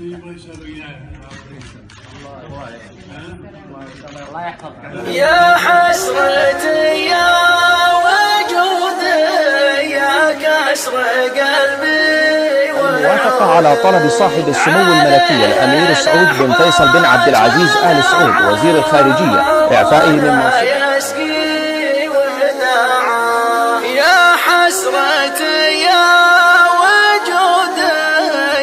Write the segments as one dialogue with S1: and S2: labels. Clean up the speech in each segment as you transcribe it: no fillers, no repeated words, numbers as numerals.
S1: يبغى يسأل وياه.
S2: الله يحفظك.
S3: يا حسرتي يا وجودي يا كسر قلبي
S4: وافق على طلب صاحب السمو الملكي الأمير سعود بن فيصل بن عبد العزيز آل سعود وزير الخارجية إعفائه من منصبه.
S3: يا حسرتي يا وجودي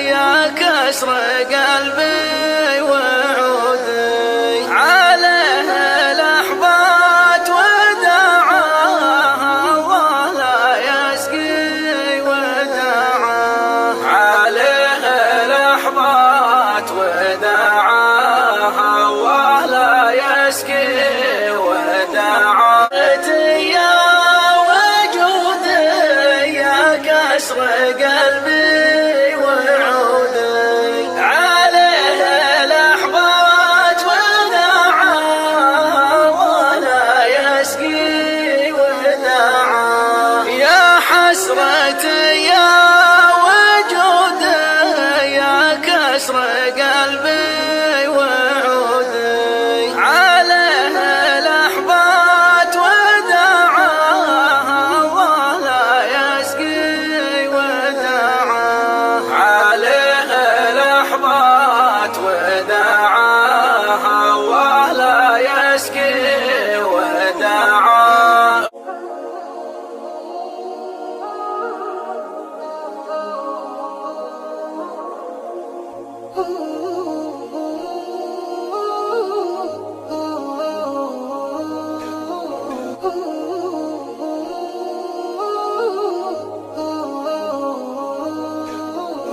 S3: يا كسر قلبي وعودي عليه الأحباط وداعاها ولا يسقي وداعاها عليه الأحباط وداعاها ولا يسقي وداعاها يا وجودي يا كسر قلبي وعودي عليه الأحباط وداعاها ولا يسقي وداعاها يا حسرتي يا وجودي يا كسر قلبي وعودي عليه الأحباط وداعاها ولا يسقي وداعاها عليه الأحباط وداعاها ولا يسقي وداعاها.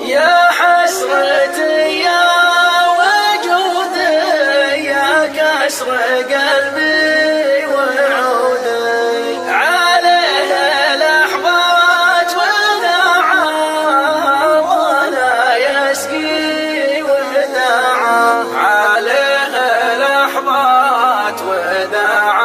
S3: يا حسرتي يا وجودي يا كسر قلبي وعودي عليه الأحباط وداعاها ولا يسقي وداعاها عليه الأحباط وداعاها